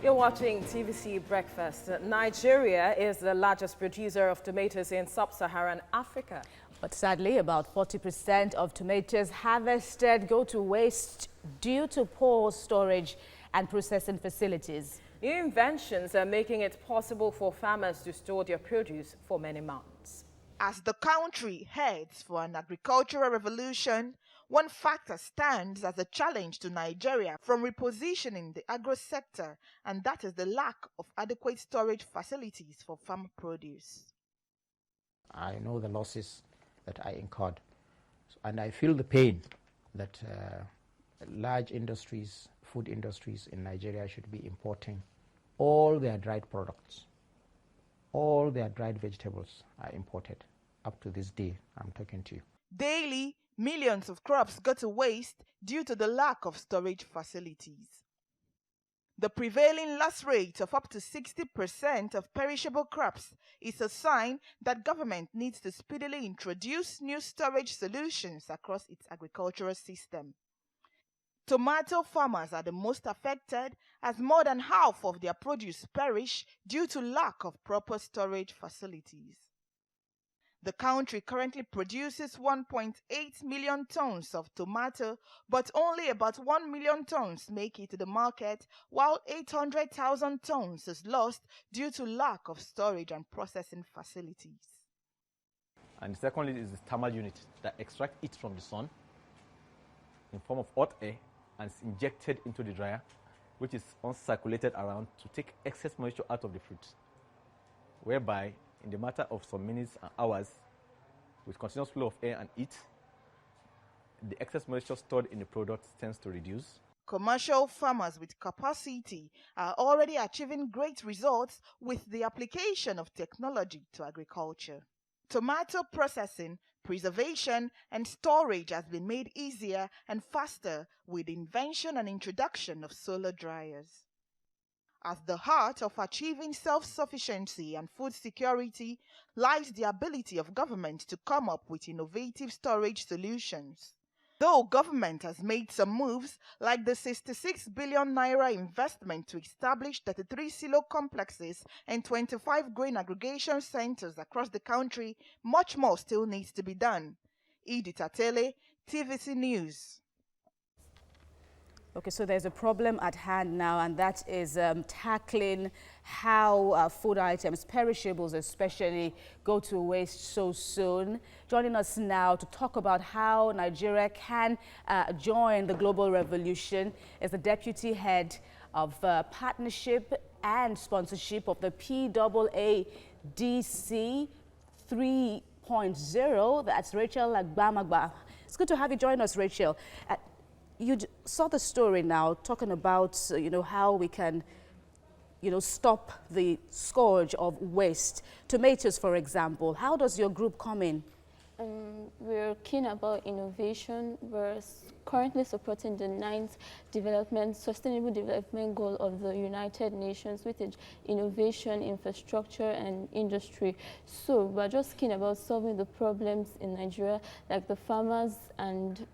You're watching TVC Breakfast. Nigeria is the largest producer of tomatoes in sub-Saharan Africa. But sadly, about 40% of tomatoes harvested go to waste due to poor storage and processing facilities. New inventions are making it possible for farmers to store their produce for many months. As the country heads for an agricultural revolution, one factor stands as a challenge to Nigeria from repositioning the agro sector, and that is the lack of adequate storage facilities for farm produce. I know the losses that I incurred, and I feel the pain that large industries, food industries in Nigeria should be importing all their dried products. All their dried vegetables are imported up to this day I'm talking to you. Daily, millions of crops go to waste due to the lack of storage facilities. The prevailing loss rate of up to 60% of perishable crops is a sign that government needs to speedily introduce new storage solutions across its agricultural system. Tomato farmers are the most affected, as more than half of their produce perish due to lack of proper storage facilities. The country currently produces 1.8 million tons of tomato, but only about 1 million tons make it to the market, while 800,000 tons is lost due to lack of storage and processing facilities. And secondly is the thermal unit that extracts it from the sun in form of hot air and is injected into the dryer, which is uncirculated around to take excess moisture out of the fruit, whereby in the matter of some minutes and hours, with continuous flow of air and heat, the excess moisture stored in the product tends to reduce. Commercial farmers with capacity are already achieving great results with the application of technology to agriculture. Tomato processing, preservation, and storage has been made easier and faster with the invention and introduction of solar dryers. At the heart of achieving self-sufficiency and food security lies the ability of government to come up with innovative storage solutions. Though government has made some moves, like the 66 billion naira investment to establish 33 silo complexes and 25 grain aggregation centers across the country, much more still needs to be done. Edith Atele, TVC News. Okay, so there's a problem at hand now, and that is tackling how food items, perishables especially, go to waste so soon. Joining us now to talk about how Nigeria can join the global revolution is the Deputy Head of Partnership and Sponsorship of the PAADC 3.0. That's Rachel Agbamagba. It's good to have you join us, Rachel. You saw the story now, talking about, how we can, stop the scourge of waste. Tomatoes, for example. How does your group come in? We're keen about innovation. We're currently supporting the 9th Sustainable Development Goal of the United Nations, which is innovation, infrastructure, and industry. So we're just keen about solving the problems in Nigeria, like the farmers and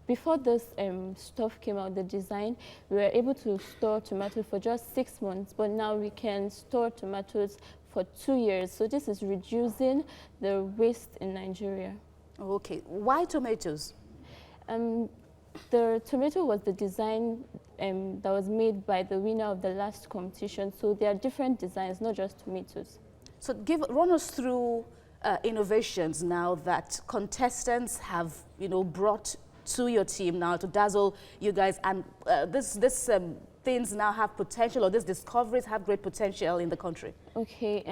before this stuff came out, the design, we were able to store tomatoes for just 6 months, but now we can store tomatoes for 2 years. So this is reducing the waste in Nigeria. Okay, why tomatoes? The tomato was the design that was made by the winner of the last competition. So there are different designs, not just tomatoes. So run us through innovations now that contestants have, brought to your team now to dazzle you guys, and things now have potential, or these discoveries have great potential in the country. Okay,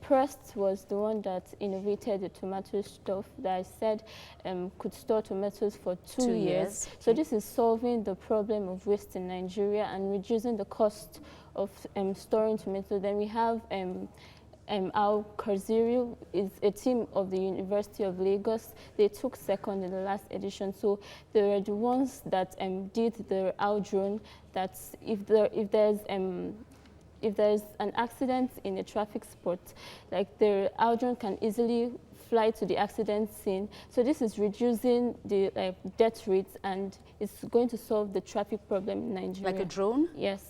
Prest was the one that innovated the tomato stuff that I said could store tomatoes for 2 years. So this is solving the problem of waste in Nigeria and reducing the cost of storing tomatoes. Then we have Al Karziri is a team of the University of Lagos. They took second in the last edition, so they were the ones that did the Al drone. That if there's if there is an accident in a traffic spot, like the Aldron can easily fly to the accident scene. So this is reducing the death rates, and it's going to solve the traffic problem in Nigeria. Like a drone? Yes.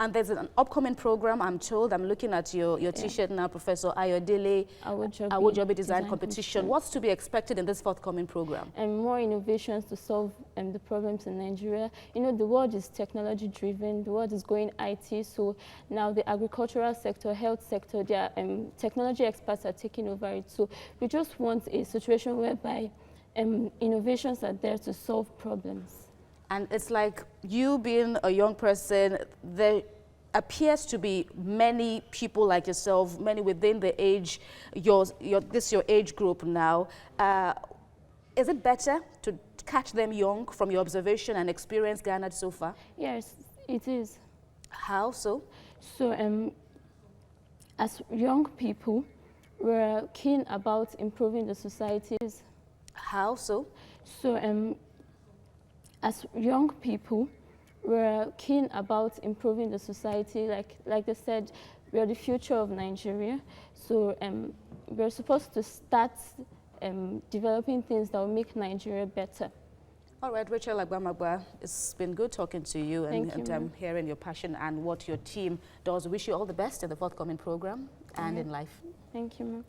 And there's an upcoming program, I'm told. I'm looking at your T-shirt now, Professor Ayodele Awojobi Design Competition. What's to be expected in this forthcoming program? And more innovations to solve the problems in Nigeria. You know, the world is technology driven, the world is going IT, so now the agricultural sector, health sector, their technology experts are taking over it. So we just want a situation whereby innovations are there to solve problems. And it's like, you being a young person, there appears to be many people like yourself, many within the age, your age group now. Is it better to catch them young from your observation and experience garnered so far? Yes, it is. How so? So, as young people, we're keen about improving the societies. How so? So, as young people, we're keen about improving the society. Like they said, we are the future of Nigeria. So we're supposed to start developing things that will make Nigeria better. All right, Rachel Agbamagba, it's been good talking to you, and I'm hearing your passion and what your team does. Wish you all the best in the forthcoming program and in life. Thank you, ma'am.